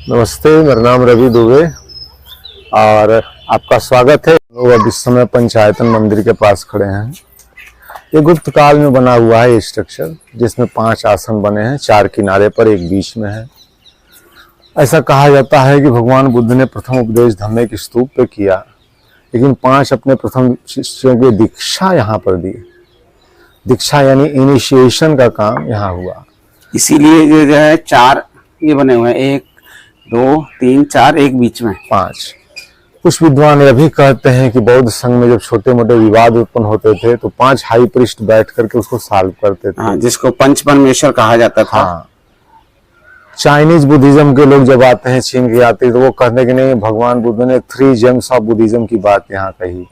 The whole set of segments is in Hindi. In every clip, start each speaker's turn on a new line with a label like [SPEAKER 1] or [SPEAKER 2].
[SPEAKER 1] नमस्ते, मेरा नाम रवि दुबे और आपका स्वागत है। वो अब इस समय पंचायतन मंदिर के पास खड़े हैं। ये गुप्त काल में बना हुआ है ये स्ट्रक्चर, जिसमें 5 आसन बने हैं, 4 किनारे पर, एक बीच में है। ऐसा कहा जाता है कि भगवान बुद्ध ने प्रथम उपदेश धम्मे के स्तूप पे किया, लेकिन 5 अपने प्रथम शिष्यों की दीक्षा यहाँ पर दी। दीक्षा यानी इनिशिएशन का काम यहाँ हुआ।
[SPEAKER 2] इसीलिए ये जो है 4 ये बने हुए हैं, 1 2 3 4, एक बीच में
[SPEAKER 1] 5। कुछ विद्वान यह भी कहते हैं कि बौद्ध संघ में जब छोटे मोटे विवाद उत्पन्न होते थे तो 5 हाई प्रीस्ट बैठ करके उसको सॉल्व करते थे।
[SPEAKER 2] हाँ, जिसको पंच परमेश्वर कहा जाता था।
[SPEAKER 1] हाँ। चाइनीज बुद्धिज्म के लोग जब आते हैं, चीन के आते हैं, तो वो कहते हैं कि नहीं, भगवान बुद्ध ने 3 जेम्स ऑफ बुद्धिज्म की बात यहाँ कही,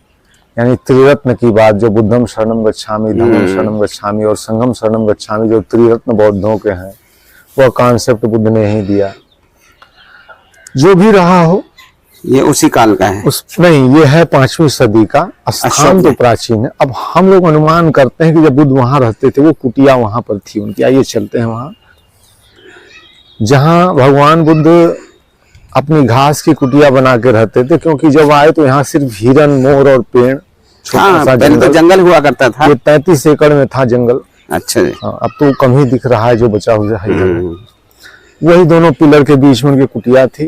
[SPEAKER 1] यानी त्रिरत्न की बात, जो बुद्धम शरणम गच्छामि, धम्मम शरणम गच्छामि और संघम शरणम गच्छामि, जो त्रिरत्न बौद्धों के हैं, वह कॉन्सेप्ट बुद्ध ने ही दिया। जो भी रहा हो,
[SPEAKER 2] ये उसी काल का है।
[SPEAKER 1] नहीं, ये है 5वीं सदी का स्थान, तो प्राचीन है। अब हम लोग अनुमान करते हैं कि जब बुद्ध वहां रहते थे, वो कुटिया वहां पर थी उनकी। आइए चलते हैं वहां, जहां भगवान बुद्ध अपनी घास की कुटिया बना के रहते थे, क्योंकि जब आए तो यहाँ सिर्फ हिरन, मोर और पेड़, छोटा सा
[SPEAKER 2] पहले तो जंगल हुआ करता था।
[SPEAKER 1] ये 33 एकड़ में था जंगल।
[SPEAKER 2] अच्छा जी।
[SPEAKER 1] हाँ, अब तो कम ही दिख रहा है जो बचा हुआ है। वही दोनों पिलर के बीच में उनकी कुटिया थी।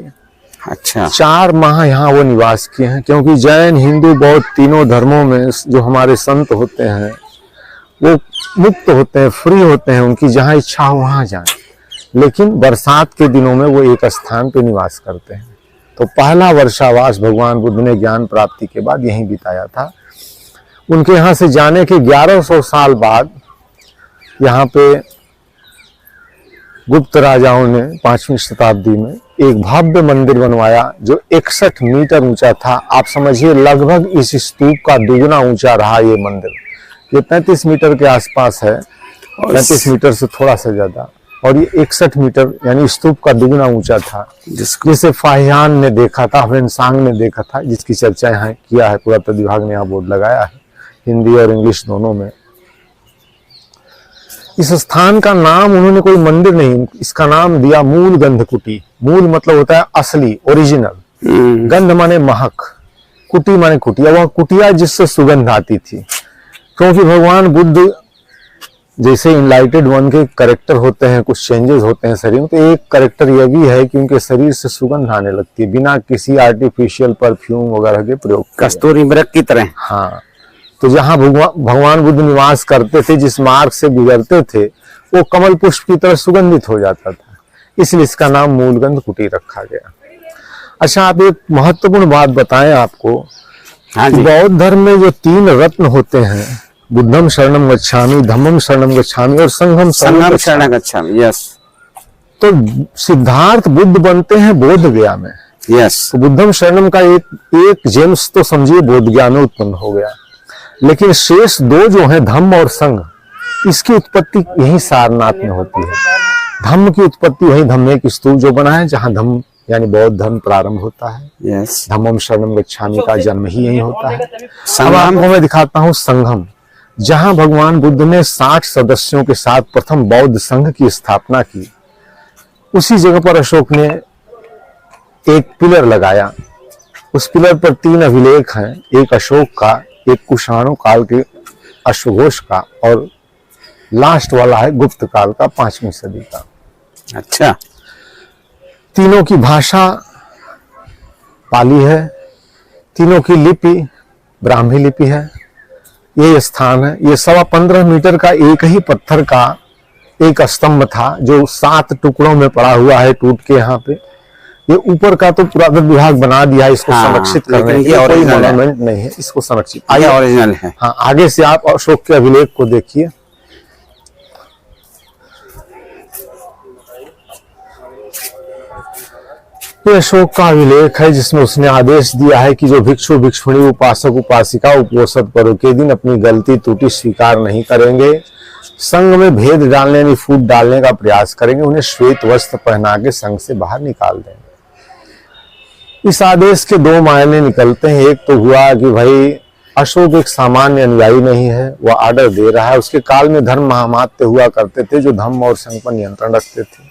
[SPEAKER 2] अच्छा।
[SPEAKER 1] 4 माह यहाँ वो निवास किए हैं, क्योंकि जैन, हिंदू, बौद्ध तीनों धर्मों में जो हमारे संत होते हैं वो मुक्त होते हैं, फ्री होते हैं, उनकी जहाँ इच्छा हो वहां जाएं। लेकिन बरसात के दिनों में वो एक स्थान पे निवास करते हैं। तो पहला वर्षावास भगवान बुद्ध ने ज्ञान प्राप्ति के बाद यहीं बिताया था। उनके यहाँ से जाने के 1100 साल बाद यहाँ पे गुप्त राजाओं ने 5वीं शताब्दी में एक भव्य मंदिर बनवाया, जो 61 मीटर ऊंचा था। आप समझिए, लगभग इस स्तूप का दुगना ऊंचा रहा ये मंदिर। ये 35 मीटर के आसपास है, 35 मीटर से थोड़ा सा ज्यादा, और ये 61 मीटर यानी स्तूप का दुगना ऊंचा था, जिसे फाहियान ने देखा था, ह्वेनसांग ने देखा था, जिसकी चर्चा यहाँ किया है। पुरातत्व विभाग ने यहाँ बोर्ड लगाया है, हिंदी और इंग्लिश दोनों में। इस स्थान का नाम उन्होंने कोई मंदिर नहीं, इसका नाम दिया मूल गंध कुटी। मूल मतलब होता है असली, ओरिजिनल। गंध माने महक, कुटी माने कुटिया। वह कुटिया जिससे सुगंध आती थी, क्योंकि भगवान बुद्ध जैसे इनलाइटेड वन के कैरेक्टर होते हैं, कुछ चेंजेस होते हैं शरीर में, तो एक कैरेक्टर यह भी है कि उनके शरीर से सुगंध आने लगती है बिना किसी आर्टिफिशियल परफ्यूम वगैरह के प्रयोग।
[SPEAKER 2] कस्तूरी मृग की तरह।
[SPEAKER 1] हाँ, तो जहाँ भगवान बुद्ध निवास करते थे, जिस मार्ग से गुजरते थे, वो कमल पुष्प की तरह सुगंधित हो जाता था, इसलिए इसका नाम मूलगंध कुटी रखा गया। अच्छा, आप एक महत्वपूर्ण बात बताएं आपको।
[SPEAKER 2] हाँ जी।
[SPEAKER 1] बौद्ध धर्म में जो 3 रत्न होते हैं, बुद्धम शरणम गच्छामि, धम्मम शरणम गच्छामि और संघम शरणम
[SPEAKER 2] गच्छामि, यस,
[SPEAKER 1] तो सिद्धार्थ बुद्ध बनते हैं बोध गया में।
[SPEAKER 2] यस।
[SPEAKER 1] तो बुद्धम शरणम का एक जेम्स तो समझिए बोध गया में उत्पन्न हो गया, लेकिन शेष 2 जो हैं, धम्म और संघ, इसकी उत्पत्ति यही सारनाथ में होती है। धम्म की उत्पत्ति वही धम्मे की स्तूप जो बना है, जहां धम्म यानी बौद्ध धर्म प्रारंभ होता है।
[SPEAKER 2] यस।
[SPEAKER 1] धम्मम शरणम गच्छामि का जन्म ही यही होता है। अब आपको मैं दिखाता हूँ संघम, जहां भगवान बुद्ध ने 60 सदस्यों के साथ प्रथम बौद्ध संघ की स्थापना की। उसी जगह पर अशोक ने एक पिलर लगाया। उस पिलर पर 3 अभिलेख हैं, एक अशोक का, एक कुषाणु काल के अश्वघोष का, और लास्ट वाला है गुप्त काल का, 5वीं सदी का।
[SPEAKER 2] अच्छा।
[SPEAKER 1] तीनों की भाषा पाली है, तीनों की लिपि ब्राह्मी लिपि है। ये स्थान है, ये 15.25 मीटर का एक ही पत्थर का एक स्तंभ था, जो 7 टुकड़ों में पड़ा हुआ है टूट के। यहाँ पे ये ऊपर का तो पुरातत्व विभाग बना दिया है इसको संरक्षित करने के लिए, कोई मॉन्यूमेंट नहीं है, इसको संरक्षित।
[SPEAKER 2] आइए, ओरिजिनल है।
[SPEAKER 1] हाँ, आगे से आप अशोक के अभिलेख को देखिए। ये अशोक का अभिलेख है, जिसमें उसने आदेश दिया है कि जो भिक्षु भिक्षुणी, उपासक उपासिका उपवसत पर्व के दिन अपनी गलती त्रुटि स्वीकार नहीं करेंगे, संघ में भेद डालने यानी फूट डालने का प्रयास करेंगे, उन्हें श्वेत वस्त्र पहना के संघ से बाहर निकाल देंगे। इस आदेश के 2 मायने निकलते हैं। एक तो हुआ कि भाई अशोक एक सामान्य अनुयायी नहीं है, वह आर्डर दे रहा है। उसके काल में धर्म महामात्य हुआ करते थे, जो धम्म और संघ पर नियंत्रण रखते थे।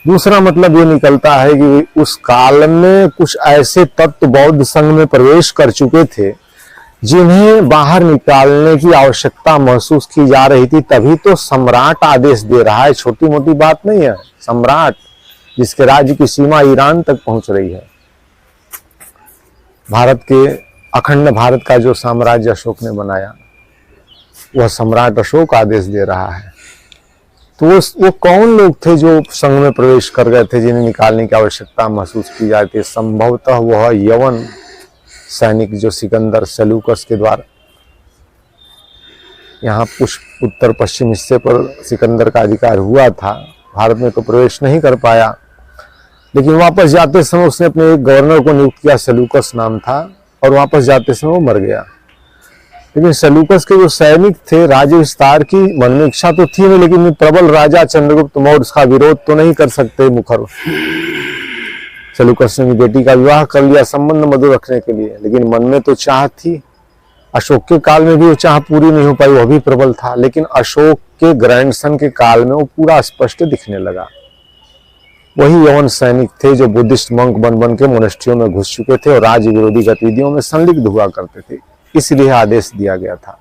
[SPEAKER 1] दूसरा मतलब ये निकलता है कि उस काल में कुछ ऐसे तत्व बौद्ध संघ में प्रवेश कर चुके थे जिन्हें बाहर निकालने की आवश्यकता महसूस की जा रही थी। तभी तो सम्राट आदेश दे रहा है, छोटी मोटी बात नहीं है। सम्राट जिसके राज्य की सीमा ईरान तक पहुंच रही है, भारत के अखंड भारत का जो साम्राज्य अशोक ने बनाया, वह सम्राट अशोक आदेश दे रहा है। तो वो कौन लोग थे जो संघ में प्रवेश कर गए थे जिन्हें निकालने की आवश्यकता महसूस की जाती है? संभवतः वह यवन सैनिक जो सिकंदर सेल्यूकस के द्वारा यहाँ कुछ उत्तर पश्चिम हिस्से पर सिकंदर का अधिकार हुआ था, भारत में तो प्रवेश नहीं कर पाया, लेकिन वापस जाते समय उसने अपने एक गवर्नर को नियुक्त किया, सेल्यूकस नाम था, और वापस जाते समय वो मर गया। लेकिन सेल्यूकस के जो सैनिक थे, राज्य विस्तार की मन में इच्छा तो थी नहीं, लेकिन प्रबल राजा चंद्रगुप्त मौर्य उसका विरोध तो नहीं कर सकते मुखर। सेल्यूकस ने बेटी का विवाह कर लिया संबंध मधुर रखने के लिए, लेकिन मन में तो चाह थी। अशोक के काल में भी वो चाह पूरी नहीं हो पाई, वह भी प्रबल था, लेकिन अशोक के ग्रैंडसन के काल में वो पूरा स्पष्ट दिखने लगा। वही यवन सैनिक थे जो बुद्धिस्ट मंक बन बन के मोनेस्ट्रियों में घुस चुके थे और राज्य विरोधी गतिविधियों में संलिग्ध हुआ करते थे, इसलिए आदेश दिया गया था।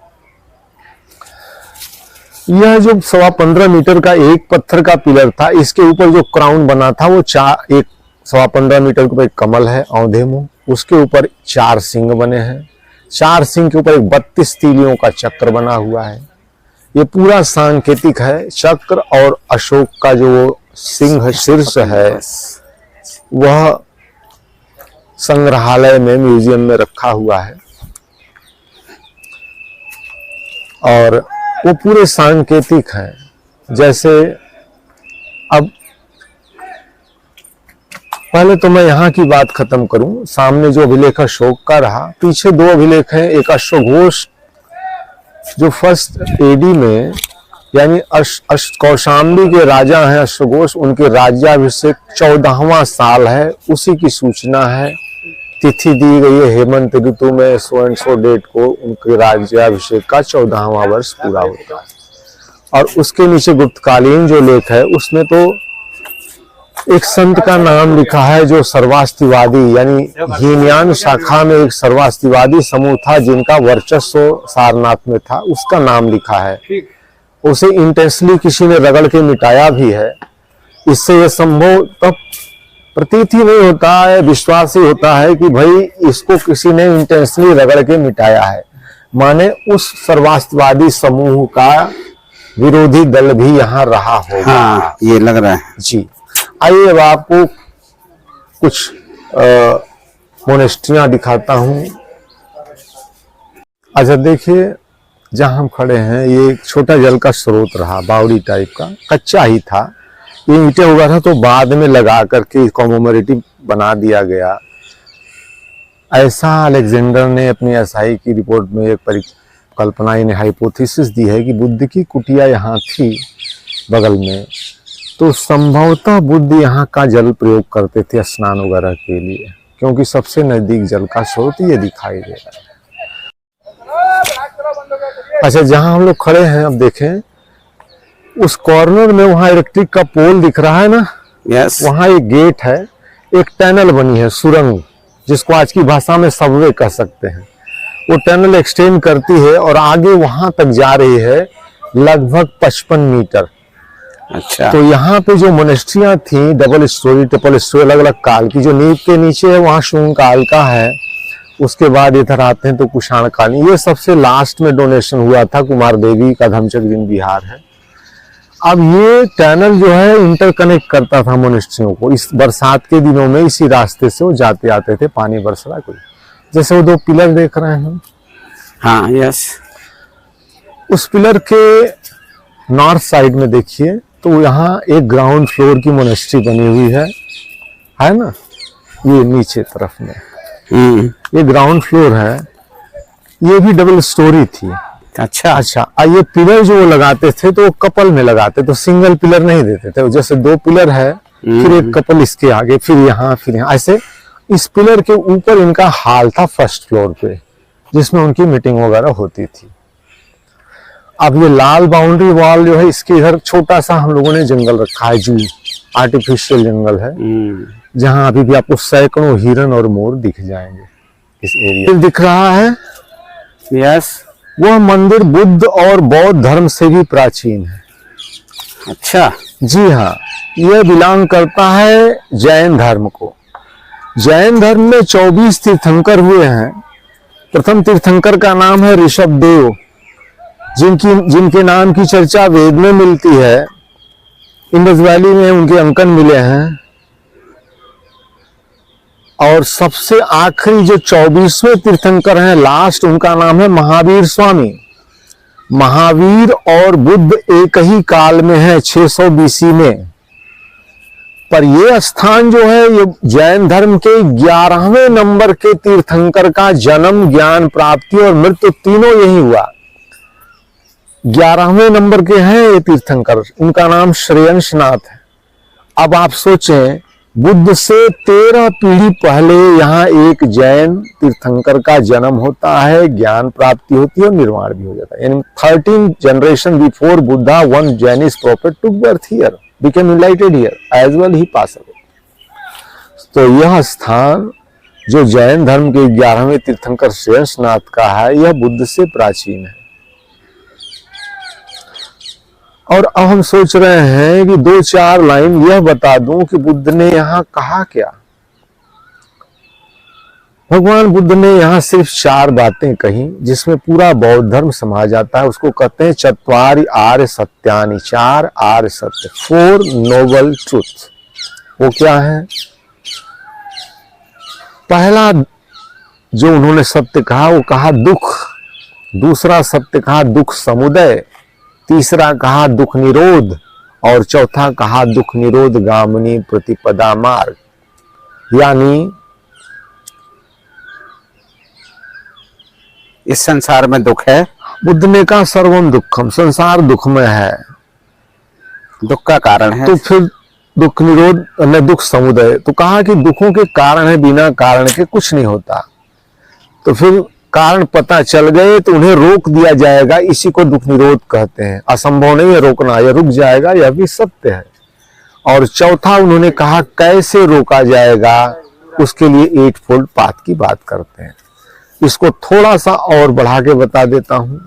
[SPEAKER 1] यह जो 15.25 मीटर का एक पत्थर का पिलर था, इसके ऊपर जो क्राउन बना था वो 15.25 मीटर के ऊपर एक कमल है, औंधे मुंह, उसके ऊपर 4 सिंह बने हैं। 4 सिंह के ऊपर एक 32 तीलियों का चक्र बना हुआ है। ये पूरा सांकेतिक है। चक्र और अशोक का जो सिंह शीर्ष है वह संग्रहालय में, म्यूजियम में रखा हुआ है, और वो पूरे सांकेतिक हैं। जैसे अब पहले तो मैं यहाँ की बात खत्म करूं। सामने जो अभिलेख अशोक का रहा, पीछे 2 अभिलेख हैं। एक अश्वघोष जो फर्स्ट एडी में, यानी कौशाम्बी के राजा हैं अश्वघोष, उनके राज्याभिषेक 14वां साल है, उसी की सूचना है। तिथि दी गई है हेमंत ऋतु में, सो एंड सो डेट को उनके राज्याभिषेक का 14वां वर्ष पूरा होता है। और उसके नीचे गुप्तकालीन जो लेख है उसमें तो एक संत का नाम लिखा है जो सर्वास्तिवादी, यानी हीनयान शाखा में एक सर्वास्तिवादी समूह था जिनका वर्चस्व सारनाथ में था, उसका नाम लिखा है। उसे इंटेंसली किसी ने रगड़ के मिटाया भी है। इससे यह संभव तब प्रतीत ही नहीं होता है, विश्वास ही होता है कि भाई इसको किसी ने इंटेंसली रगड़ के मिटाया है, माने उस सर्वास्तिवादी समूह का विरोधी दल भी यहाँ रहा होगा।
[SPEAKER 2] हाँ, ये लग रहा है
[SPEAKER 1] जी। आइए अब आपको कुछ मोनेस्ट्रियां दिखाता हूं। अच्छा देखिए, जहां हम खड़े हैं ये एक छोटा जल का स्रोत रहा, बावड़ी टाइप का, कच्चा ही था। ये ईंटें हुआ था तो बाद में लगा करके कॉमेमोरेटिव बना दिया गया। ऐसा अलेक्जेंडर ने अपनी एसआई की रिपोर्ट में एक परिकल्पना, इन्हें हाइपोथेसिस दी है कि बुद्ध की कुटिया यहाँ थी बगल में, तो संभवतः बुद्ध यहाँ का जल प्रयोग करते थे स्नान वगैरह के लिए, क्योंकि सबसे नजदीक जल का स्रोत ये दिखाई दे रहा है। अच्छा, जहां हम लोग खड़े हैं अब देखें, उस कॉर्नर में वहां इलेक्ट्रिक का पोल दिख रहा है ना,
[SPEAKER 2] यस,
[SPEAKER 1] वहां एक गेट है, एक टनल बनी है, सुरंग, जिसको आज की भाषा में सबवे कह सकते हैं। वो टनल एक्सटेंड करती है और आगे वहां तक जा रही है, लगभग 55 मीटर।
[SPEAKER 2] अच्छा,
[SPEAKER 1] तो यहाँ पे जो मोनेस्ट्रियां थी, डबल स्टोरी ट्रिपल स्टोरी, अलग अलग काल की, जो नींव के नीचे है वहाँ शुंग काल का है, उसके बाद इधर आते हैं तो कुषाण कालीन। ये सबसे लास्ट में डोनेशन हुआ था कुमार देवी का धमचक जिन विहार है। अब ये टनल जो है इंटरकनेक्ट करता था मोनेस्ट्रियों को। इस बरसात के दिनों में इसी रास्ते से वो जाते आते थे, पानी बरस रहा कोई, जैसे वो 2 पिलर देख रहे हैं।
[SPEAKER 2] हाँ, यस,
[SPEAKER 1] उस पिलर के नॉर्थ साइड में देखिए तो यहाँ एक ग्राउंड फ्लोर की मोनेस्ट्री बनी हुई है ना, ये नीचे तरफ में ये ग्राउंड फ्लोर है, ये भी डबल स्टोरी थी। अच्छा, ये पिलर जो वो लगाते थे तो वो कपल में लगाते, तो सिंगल पिलर नहीं देते थे। जैसे 2 पिलर है, फिर एक कपल इसके आगे, फिर यहाँ, ऐसे। इस पिलर के ऊपर इनका हॉल था फर्स्ट फ्लोर पे, जिसमें उनकी मीटिंग वगैरह होती थी। अब ये लाल बाउंड्री वॉल जो है, इसके इधर छोटा सा हम लोगों ने जंगल रखा है, जू, आर्टिफिशियल जंगल है, जहां अभी भी आपको सैकड़ों हिरन और मोर दिख जाएंगे इस एरिया में। दिख रहा है,
[SPEAKER 2] यस,
[SPEAKER 1] वह मंदिर बुद्ध और बौद्ध धर्म से भी प्राचीन है।
[SPEAKER 2] अच्छा,
[SPEAKER 1] जी हाँ, यह बिलोंग करता है जैन धर्म को। जैन धर्म में 24 तीर्थंकर हुए हैं। प्रथम तीर्थंकर का नाम है ऋषभदेव, जिनके नाम की चर्चा वेद में मिलती है। इंडस वैली में उनके अंकन मिले हैं। और सबसे आखिरी जो 24वें तीर्थंकर हैं, लास्ट, उनका नाम है महावीर स्वामी। महावीर और बुद्ध एक ही काल में है, 600 BC में। पर यह स्थान जो है, ये जैन धर्म के 11वें नंबर के तीर्थंकर का जन्म, ज्ञान प्राप्ति और मृत्यु तीनों यही हुआ। 11वें नंबर के हैं ये तीर्थंकर, उनका नाम श्रेयंसनाथ है। अब आप सोचें, बुद्ध से 13 पीढ़ी पहले यहाँ एक जैन तीर्थंकर का जन्म होता है, ज्ञान प्राप्ति होती है और निर्वाण भी हो जाता है। यानी 13 generation before Buddha, one Jainish profit took birth here, became enlightened here, as well he passed away. तो यह स्थान जो जैन धर्म के 11वें तीर्थंकर श्रेयंसनाथ का है, यह बुद्ध से प्राचीन है। और अब हम सोच रहे हैं कि 2-4 लाइन यह बता दूं कि बुद्ध ने यहाँ कहा क्या। भगवान बुद्ध ने यहाँ सिर्फ 4 बातें कही, जिसमें पूरा बौद्ध धर्म समा जाता है। उसको कहते हैं चत्वारि आर्य सत्यानि, 4 आर्य सत्य, 4 नोबल ट्रुथ। वो क्या है? पहला जो उन्होंने सत्य कहा, वो कहा दुख। दूसरा सत्य कहा दुख समुदय। तीसरा कहा दुख निरोध। और चौथा कहा दुख निरोध गामिनी प्रतिपदा मार्ग। यानी
[SPEAKER 2] इस संसार में दुख है।
[SPEAKER 1] बुद्ध ने कहा सर्वम दुखम, संसार दुख में है,
[SPEAKER 2] दुख का कारण है।
[SPEAKER 1] तो फिर दुख निरोध में दुख समुदय, तो कहा कि दुखों के कारण है, बिना कारण के कुछ नहीं होता। तो फिर कारण पता चल गए तो उन्हें रोक दिया जाएगा, इसी को दुख निरोध कहते हैं। असंभव नहीं है रोकना, यह रुक जाएगा, यह भी सत्य है। और चौथा उन्होंने कहा कैसे रोका जाएगा, उसके लिए 8 फोल्ड पाथ की बात करते हैं। इसको थोड़ा सा और बढ़ा के बता देता हूं।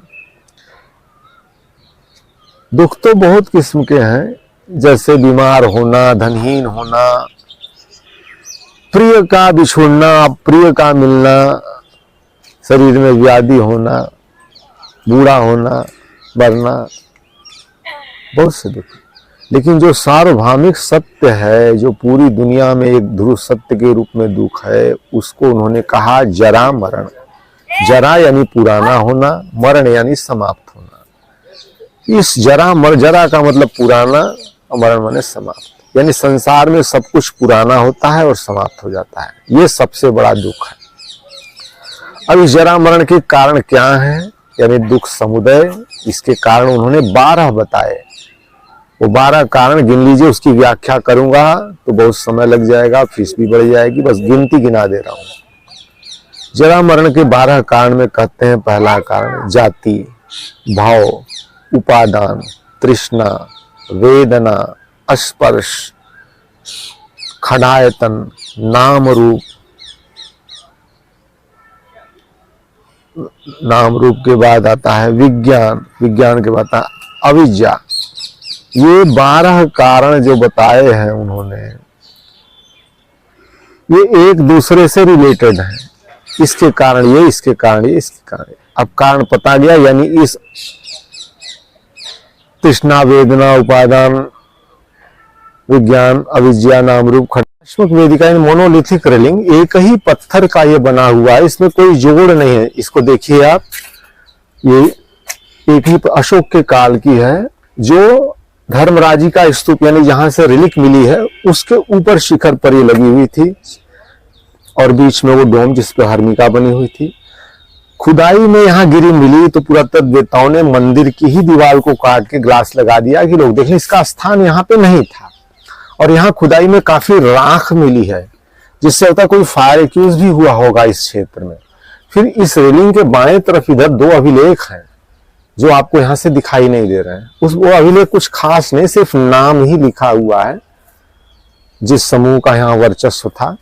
[SPEAKER 1] दुख तो बहुत किस्म के हैं, जैसे बीमार होना, धनहीन होना, प्रिय का बिछुड़ना, अप्रिय का मिलना, शरीर में व्याधि होना, बूढ़ा होना, मरना, बहुत से दुख। लेकिन जो सार्वभौमिक सत्य है, जो पूरी दुनिया में एक ध्रुव सत्य के रूप में दुख है, उसको उन्होंने कहा जरा मरण। जरा यानी पुराना होना, मरण यानी समाप्त होना। इस जरा का मतलब पुराना और मरण माने समाप्त। यानी संसार में सब कुछ पुराना होता है और समाप्त हो जाता है। ये सबसे बड़ा दुख है। अब इस जरा मरण के कारण क्या है, यानी दुख समुदय, इसके कारण उन्होंने 12 बताए। वो 12 कारण गिन लीजिए, उसकी व्याख्या करूंगा तो बहुत समय लग जाएगा, फीस भी बढ़ जाएगी, बस गिनती गिना दे रहा हूं। जरा मरण के 12 कारण में कहते हैं, पहला कारण जाति, भाव, उपादान, तृष्णा, वेदना, स्पर्श, खडायतन, नाम रूप। नाम रूप के बाद आता है विज्ञान, विज्ञान के बाद आता है अविद्या। ये 12 कारण जो बताए हैं उन्होंने, ये एक दूसरे से रिलेटेड हैं। इसके कारण ये, इसके कारण ये, इसके कारण ये। अब कारण पता गया, यानी इस तृष्णा, वेदना, उपादान, विज्ञान, अविद्या, नाम रूप, खंडात्मक वेदिका मोनोलिथिक रेलिंग, एक ही पत्थर का ये बना हुआ है, इसमें कोई जोड़ नहीं है। इसको देखिए आप, ये एक ही अशोक के काल की है, जो धर्मराजी का स्तूप यानी जहां से रिलिक मिली है, उसके ऊपर शिखर पर ये लगी हुई थी, और बीच में वो डोम जिस पे हर्मिका बनी हुई थी। खुदाई में यहाँ गिरी मिली तो पुरातत्ववेत्ताओं ने मंदिर की ही दीवार को काट के ग्लास लगा दिया कि लोग देखें, इसका स्थान यहाँ पे नहीं था। और यहाँ खुदाई में काफी राख मिली है, जिससे होता कोई फायर एक्यूज भी हुआ होगा इस क्षेत्र में। फिर इस रेलिंग के बाएं तरफ इधर 2 अभिलेख हैं, जो आपको यहाँ से दिखाई नहीं दे रहे हैं। वो अभिलेख कुछ खास नहीं, सिर्फ नाम ही लिखा हुआ है। जिस समूह का यहाँ वर्चस्व था।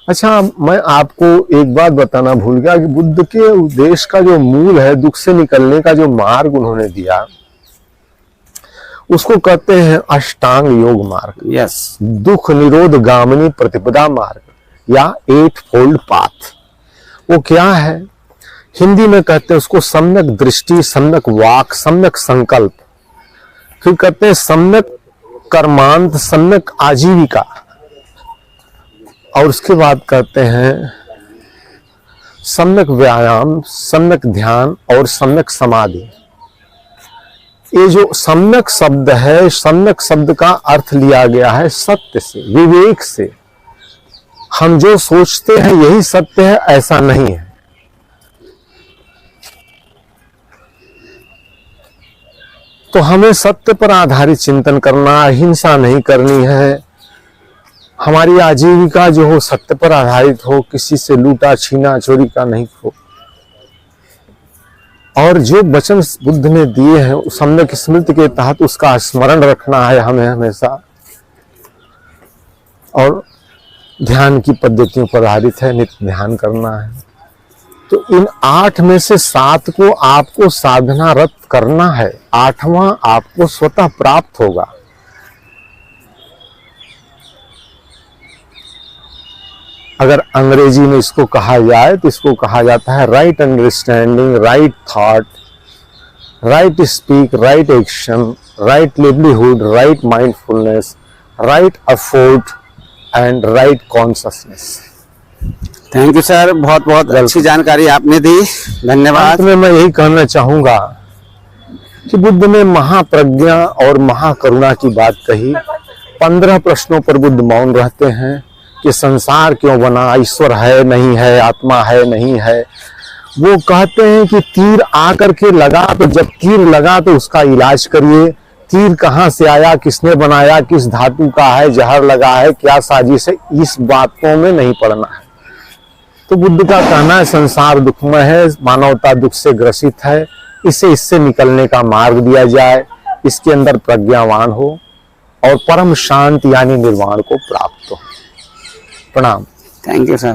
[SPEAKER 1] अच्छा, मैं आपको एक बात बताना भूल गया कि बुद्ध के उपदेश का जो मूल है, दुख से निकलने का जो मार्ग उन्होंने दिया, उसको कहते हैं अष्टांग योग मार्ग।
[SPEAKER 2] यस।
[SPEAKER 1] दुख निरोध गामिनी प्रतिपदा मार्ग या 8 फोल्ड पाथ। वो क्या है? हिंदी में कहते हैं उसको सम्यक दृष्टि, सम्यक वाक, सम्यक संकल्प, फिर कहते हैं सम्यक कर्मांत, सम्यक आजीविका, और उसके बाद कहते हैं सम्यक व्यायाम, सम्यक ध्यान और सम्यक समाधि। ये जो सम्यक शब्द है, सम्यक शब्द का अर्थ लिया गया है सत्य से, विवेक से। हम जो सोचते हैं यही सत्य है, ऐसा नहीं है। तो हमें सत्य पर आधारित चिंतन करना, हिंसा नहीं करनी है। हमारी आजीविका जो हो सत्य पर आधारित हो, किसी से लूटा छीना चोरी का नहीं हो। और जो वचन बुद्ध ने दिए हैं उस सम्यक स्मृति के तहत उसका स्मरण रखना है हमें हमेशा। और ध्यान की पद्धतियों पर आधारित है, नित्य ध्यान करना है। तो इन 8 में से 7 को आपको साधनारत करना है, 8वां आपको स्वतः प्राप्त होगा। अगर अंग्रेजी में इसको कहा जाए तो इसको कहा जाता है right understanding, right thought, right speak, right action, right livelihood, right mindfulness, right effort and right consciousness.
[SPEAKER 2] Thank you sir, बहुत बहुत अच्छी जानकारी आपने दी, धन्यवाद।
[SPEAKER 1] अंत में मैं यही कहना चाहूंगा कि बुद्ध ने महाप्रज्ञा और महाकरुणा की बात कही। 15 प्रश्नों पर बुद्ध मौन रहते हैं कि संसार क्यों बना, ईश्वर है नहीं है, आत्मा है नहीं है। वो कहते हैं कि तीर आकर के लगा, तो जब तीर लगा तो उसका इलाज करिए। तीर कहाँ से आया, किसने बनाया, किस धातु का है, जहर लगा है, क्या साजिश है, इस बातों में नहीं पड़ना है। तो बुद्ध का कहना है संसार दुखमय है, मानवता दुख से ग्रसित है, इससे निकलने का मार्ग दिया जाए, इसके अंदर प्रज्ञावान हो और परम शांति यानी निर्वाण को प्राप्त हो। प्रणाम।
[SPEAKER 2] Thank you sir.